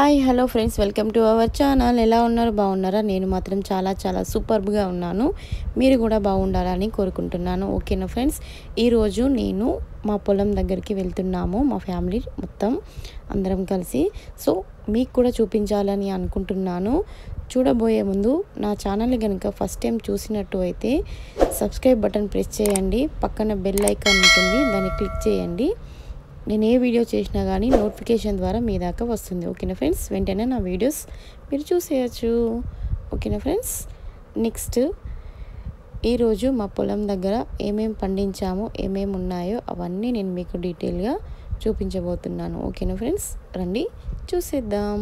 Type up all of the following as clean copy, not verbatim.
Hi hello friends, welcome to our channel. ఎలా ఉన్నారు? బాగున్నారా? నేను మాత్రం చాలా సూపర్గా ఉన్నాను. మీరు కూడా బాగుండాలని కోరుకుంటున్నాను. ఓకేనా ఫ్రెండ్స్, ఈరోజు నేను మా పొలం దగ్గరికి వెళ్తున్నాము, మా ఫ్యామిలీ మొత్తం అందరం కలిసి. సో మీకు కూడా చూపించాలని అనుకుంటున్నాను. చూడబోయే ముందు నా ఛానల్ని కనుక ఫస్ట్ టైం చూసినట్టు అయితే సబ్స్క్రైబ్ బటన్ ప్రెస్ చేయండి. పక్కన బెల్ ఐకాన్ ఉంటుంది, దాన్ని క్లిక్ చేయండి. నేను ఏ వీడియో చేసినా కానీ నోటిఫికేషన్ ద్వారా మీ దాకా వస్తుంది. ఓకేనా ఫ్రెండ్స్, వెంటనే నా వీడియోస్ మీరు చూసేయచ్చు. ఓకేనా ఫ్రెండ్స్, నెక్స్ట్ ఈరోజు మా పొలం దగ్గర ఏమేమి పండించామో, ఏమేమి ఉన్నాయో అవన్నీ నేను మీకు డీటెయిల్గా చూపించబోతున్నాను. ఓకేనా ఫ్రెండ్స్, రండి చూసేద్దాం.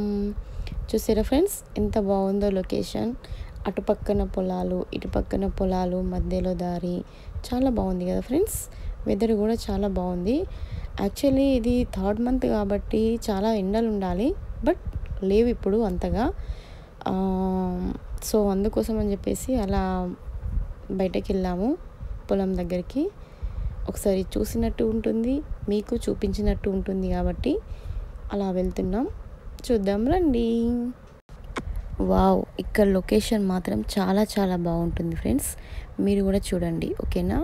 చూసారా ఫ్రెండ్స్, ఎంత బాగుందో లొకేషన్. అటుపక్కన పొలాలు, ఇటుపక్కన పొలాలు, మధ్యలో దారి. చాలా బాగుంది కదా ఫ్రెండ్స్. వెదర్ కూడా చాలా బాగుంది. యాక్చువల్లీ ఇది 3rd మంత్ కాబట్టి చాలా ఎండలు ఉండాలి, బట్ లేవు ఇప్పుడు అంతగా. సో అందుకోసం అని చెప్పేసి అలా బయటకు వెళ్ళాము పొలం దగ్గరికి. ఒకసారి చూసినట్టు ఉంటుంది, మీకు చూపించినట్టు ఉంటుంది కాబట్టి అలా వెళ్తున్నాం. చూద్దాం రండి. వావ్, ఇక్కడ లొకేషన్ మాత్రం చాలా బాగుంటుంది ఫ్రెండ్స్. మీరు కూడా చూడండి. ఓకేనా.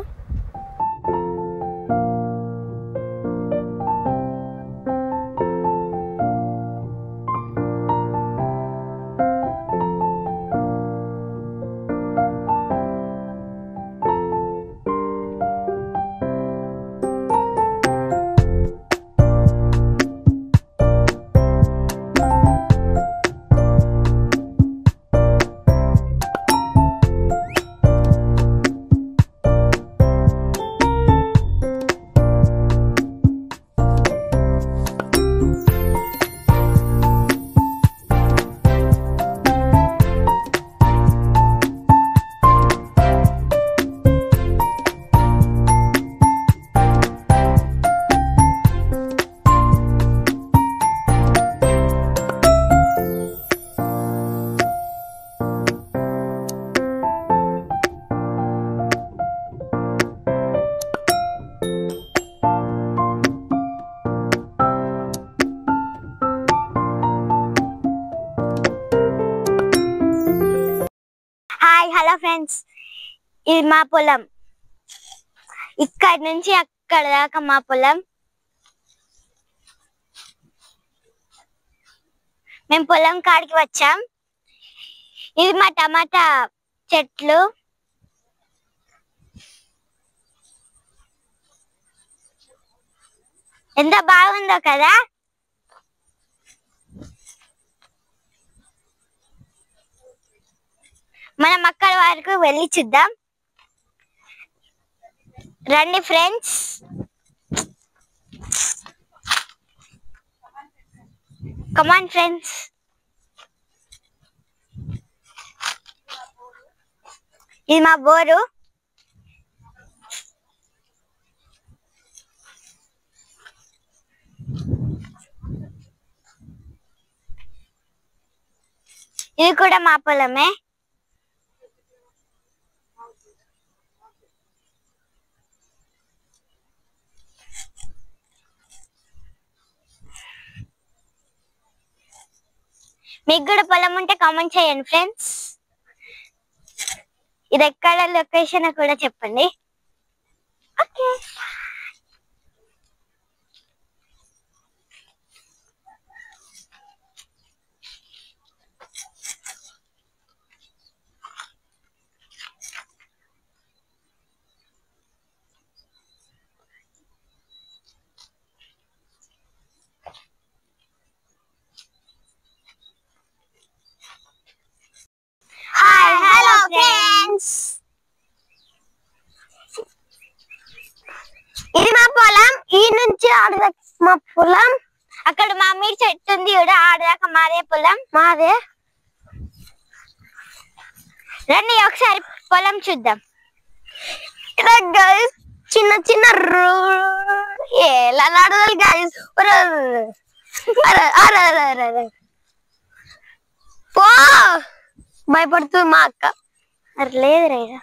హలో ఫ్రెండ్స్, ఇది మా పొలం. ఇక్కడ నుంచి అక్కడ దాకా మా పొలం. మేము పొలం కాడికి వచ్చాం. ఇది మా టమాటా చెట్లు. ఎంత బాగుందో కదా. మనం అక్కడ వరకు వెళ్ళి చూద్దాం రండి ఫ్రెండ్స్. Come on friends. ఇది మా బోరు. ఇది కూడా మా పొలమే. మీకు కూడా పొలం ఉంటే కామెంట్ చేయండి ఫ్రెండ్స్. ఇది ఎక్కడ లొకేషన్ కూడా చెప్పండి. ఓకే. హలో ఫ్రెండ్స్, ఇది మా పొలం. ఈ నుంచి ఆడదాకా మా పొలం. అక్కడ మామిడి చెట్టు ఉంది కూడా, ఆడదాకా మాదే పొలం. మాదే. రండి ఒకసారి పొలం చూద్దాం. గైస్, చిన్న ఎలా ఆడదాలి గైస్. పో, భయపడుతుంది మా అక్క. అరే లేదు రైరా.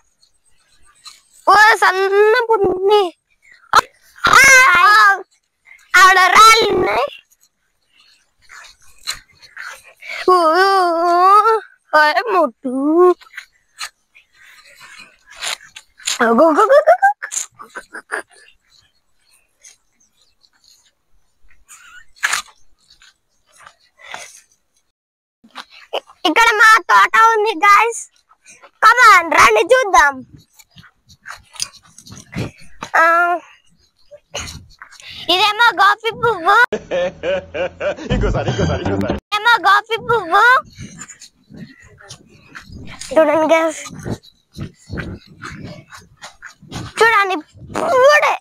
ఓ సన్న పుండి ఆడ రాళ్ళు ఉన్నాయి. ముట్టు ఇక్కడ మా తోట ఉంది గాయ్స్. కమాన్ రండి చూద్దాం. ఇదేమో కాఫీ పువ్వు, ఏమో కాఫీ పువ్వు. చూడండి గాయ్స్, చూడండి పువ్వుడే.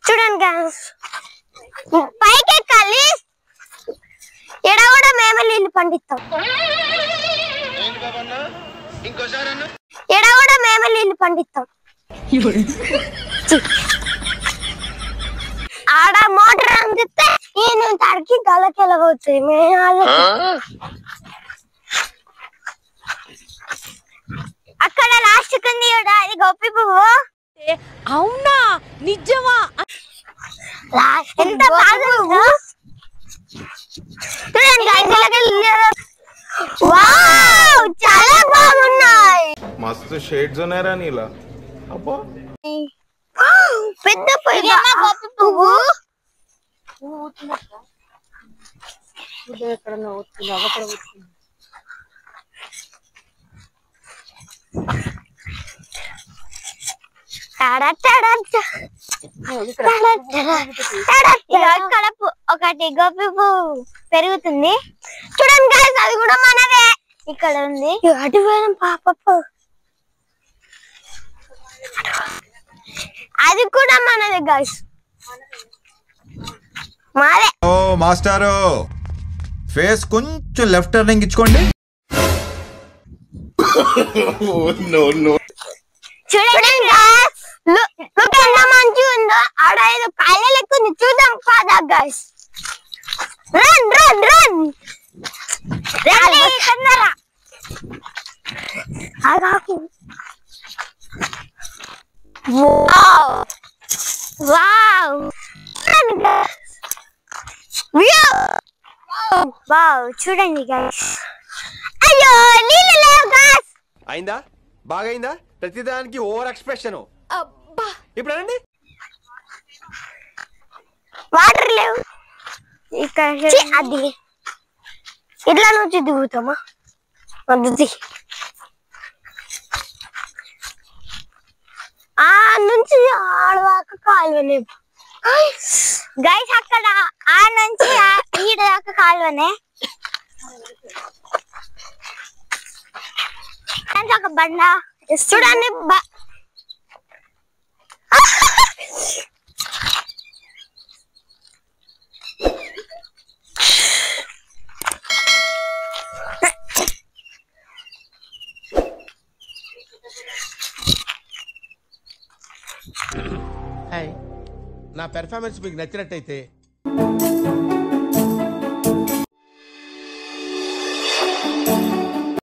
చూడండి గాయ్స్, పైకి ఎక్కాలి. ఎడ కూడా మేమే నీళ్ళు పండిస్తాం. ఎడ కూడా మేమే నీళ్ళు పండిస్తాం. ఆడ మోటార్ అందిస్తే ఈయన తడికి గలకెళ్ళబోతుంది. అక్కడ లాస్ట్ కుంది అది గొప్పి పువ్వు. అవునా, నిజమా? ఎంత బాగా చాలా బాగున్నాయి. మస్తు షేడ్స్ ఉన్నాయరా నీలా. అబ్బా పెద్ద గొప్పి పువ్వు. ఇక్కడ ఒకటి గోపి పువ్వు పెరుగుతుంది. చూడండి గాయ్స్, అది కూడా మనదే. ఇక్కడ ఉంది అటు పోయిన పాప, అది కూడా మనదే గాయ్స్, మాదే. ఓ మాస్టారు, ఫేస్ కొంచెం లెఫ్ట్ టర్నింగ్ ఇచ్చుకోండి. చూడండి లుక్ ఎంత మంచిగా ఉందో. ఆడ ఏదో కాయల లెక్క ఉంది. చూద్దాం పదా గాయ్స్. రన్ రన్ రన్ తొందర. ఆగాకు. వావ్ వావ్ వావ్, చూడండి గాయ్స్. అయ్యో నీళ్ళు లేవు గాయ్స్. అయిందా? బాగైందా? ప్రతిదానికి ఓవర్ ఎక్స్ప్రెషన్. ఇప్పుడు అనండి. వాటర్ లేవు ఇక్కడ. అది ఇట్లా నుంచి దిగుతామా? అది ఆ నుంచి ఆడదాకా కాలువనే గైస్. అక్కడ ఆ నుంచి ఈడ దాకా కాలువనే. ఒక బండ చూడండి. నా పెర్ఫార్మెన్స్ మీకు నచ్చినట్టయితే